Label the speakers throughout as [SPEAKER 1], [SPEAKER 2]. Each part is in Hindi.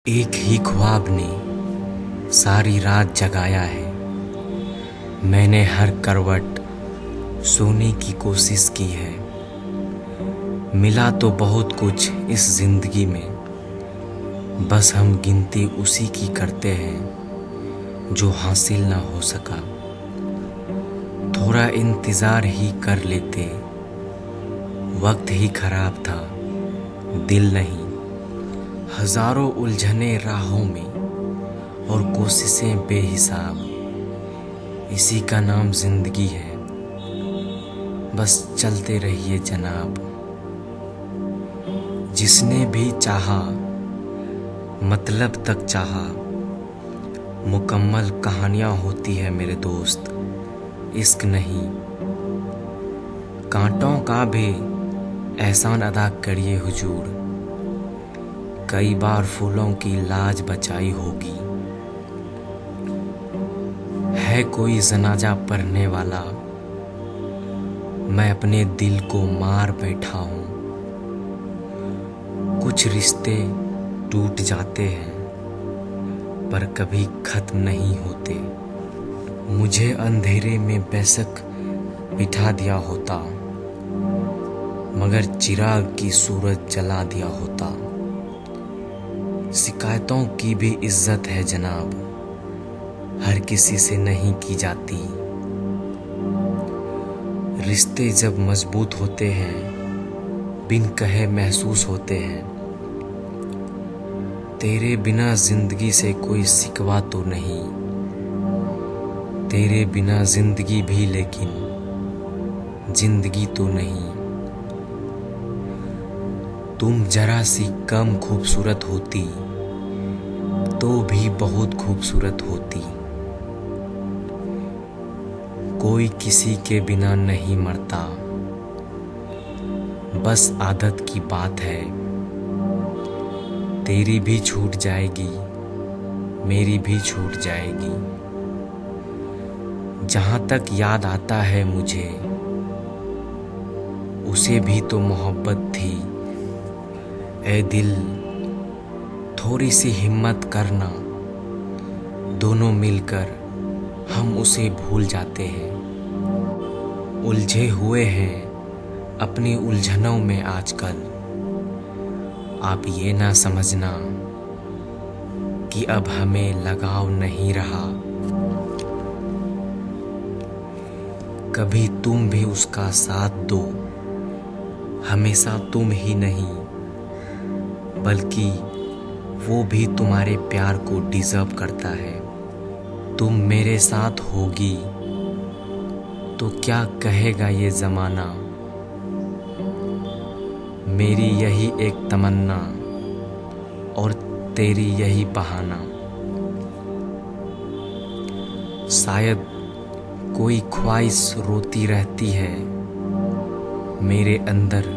[SPEAKER 1] एक ही ख्वाब ने सारी रात जगाया है। मैंने हर करवट सोने की कोशिश की है। मिला तो बहुत कुछ इस जिंदगी में, बस हम गिनती उसी की करते हैं जो हासिल ना हो सका। थोड़ा इंतज़ार ही कर लेते, वक्त ही खराब था, दिल नहीं। हजारों उलझने राहों में और कोशिशें बेहिसाब, इसी का नाम जिंदगी है, बस चलते रहिए जनाब। जिसने भी चाहा मतलब तक चाहा, मुकम्मल कहानियां होती है मेरे दोस्त, इश्क नहीं। कांटों का भी एहसान अदा करिए हुजूर, कई बार फूलों की लाज बचाई होगी। है कोई जनाजा पढ़ने वाला, मैं अपने दिल को मार बैठा हूँ। कुछ रिश्ते टूट जाते हैं पर कभी खत्म नहीं होते। मुझे अंधेरे में बेशक बिठा दिया होता, मगर चिराग की सूरज जला दिया होता। शिकायतों की भी इज्जत है जनाब, हर किसी से नहीं की जाती। रिश्ते जब मजबूत होते हैं, बिन कहे महसूस होते हैं। तेरे बिना जिंदगी से कोई सिकवा तो नहीं, तेरे बिना जिंदगी भी लेकिन जिंदगी तो नहीं। तुम जरा सी कम खूबसूरत होती तो भी बहुत खूबसूरत होती। कोई किसी के बिना नहीं मरता, बस आदत की बात है। तेरी भी छूट जाएगी, मेरी भी छूट जाएगी। जहां तक याद आता है मुझे, उसे भी तो मोहब्बत थी। ए दिल, थोड़ी सी हिम्मत करना, दोनों मिलकर हम उसे भूल जाते हैं। उलझे हुए हैं अपनी उलझनों में आजकल। आप ये ना समझना कि अब हमें लगाव नहीं रहा। कभी तुम भी उसका साथ दो, हमेशा तुम ही नहीं, बल्कि वो भी तुम्हारे प्यार को डिजर्व करता है। तुम मेरे साथ होगी तो क्या कहेगा ये जमाना। मेरी यही एक तमन्ना और तेरी यही बहाना। शायद कोई ख्वाहिश रोती रहती है, मेरे अंदर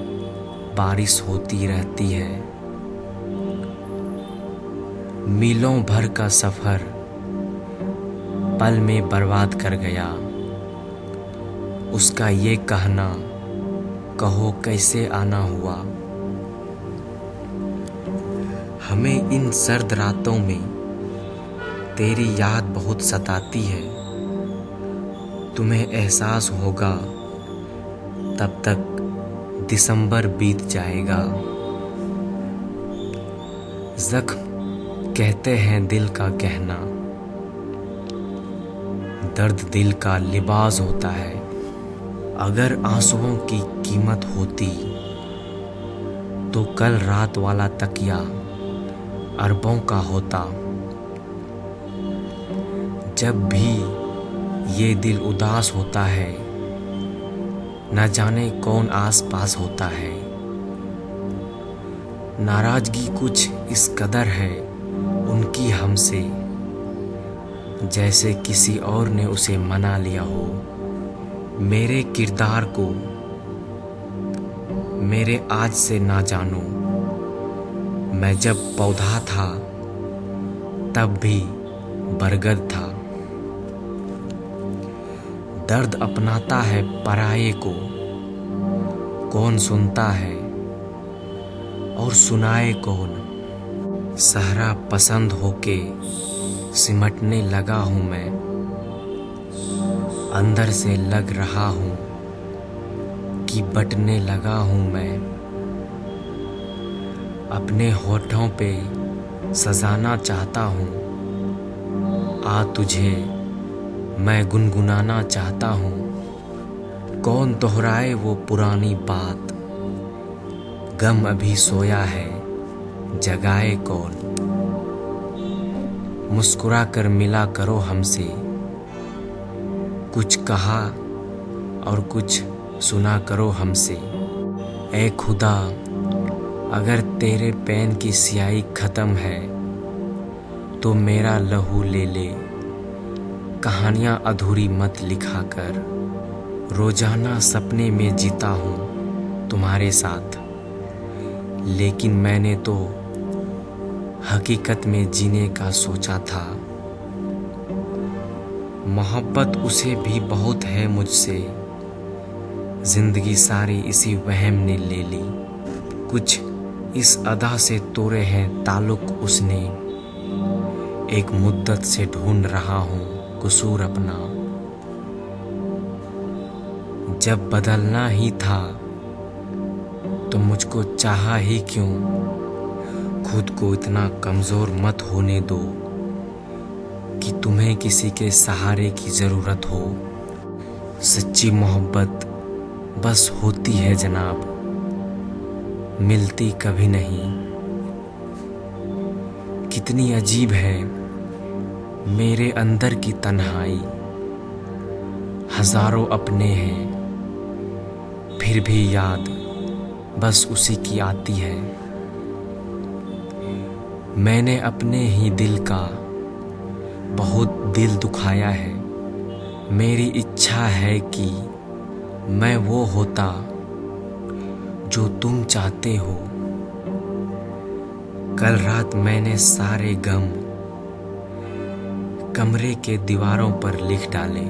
[SPEAKER 1] बारिश होती रहती है। मीलों भर का सफर पल में बर्बाद कर गया। उसका ये कहना, कहो कैसे आना हुआ। हमें इन सर्द रातों में तेरी याद बहुत सताती है। तुम्हें एहसास होगा तब तक दिसंबर बीत जाएगा। जख्म कहते हैं दिल का कहना, दर्द दिल का लिबास होता है। अगर आंसुओं की कीमत होती तो कल रात वाला तकिया अरबों का होता। जब भी ये दिल उदास होता है, न जाने कौन आस पास होता है। नाराजगी कुछ इस कदर है उनकी हमसे, जैसे किसी और ने उसे मना लिया हो। मेरे किरदार को मेरे आज से ना जानो। मैं जब पौधा था तब भी बरगद था। दर्द अपनाता है पराये को, कौन सुनता है और सुनाए कौन। सहरा पसंद होके सिमटने लगा हूँ मैं, अंदर से लग रहा हूँ कि बटने लगा हूँ मैं। अपने होठों पे सजाना चाहता हूँ, आ तुझे मैं गुनगुनाना चाहता हूँ। कौन दोहराए वो पुरानी बात, गम अभी सोया है जगाए कौन। मुस्कुरा कर मिला करो हमसे, कुछ कहा और कुछ सुना करो हमसे। ऐ खुदा अगर तेरे पेन की स्याही ख़त्म है तो मेरा लहू ले ले, कहानियाँ अधूरी मत लिखा कर। रोजाना सपने में जीता हूँ तुम्हारे साथ, लेकिन मैंने तो हकीकत में जीने का सोचा था। मोहब्बत उसे भी बहुत है मुझसे, जिंदगी सारी इसी वहम ने ले ली। कुछ इस अदा से तोड़े हैं ताल्लुक उसने, एक मुद्दत से ढूंढ रहा हूँ कसूर अपना। जब बदलना ही था तो मुझको चाहा ही क्यों, खुद को इतना कमज़ोर मत होने दो कि तुम्हें किसी के सहारे की ज़रूरत हो। सच्ची मोहब्बत बस होती है जनाब, मिलती कभी नहीं। कितनी अजीब है मेरे अंदर की तन्हाई, हजारों अपने हैं फिर भी याद बस उसी की आती है। मैंने अपने ही दिल का बहुत दिल दुखाया है, मेरी इच्छा है कि मैं वो होता जो तुम चाहते हो। कल रात मैंने सारे गम कमरे के दीवारों पर लिख डाले,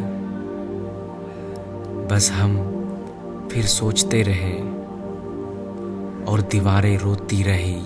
[SPEAKER 1] बस हम फिर सोचते रहे और दीवारें रोती रही।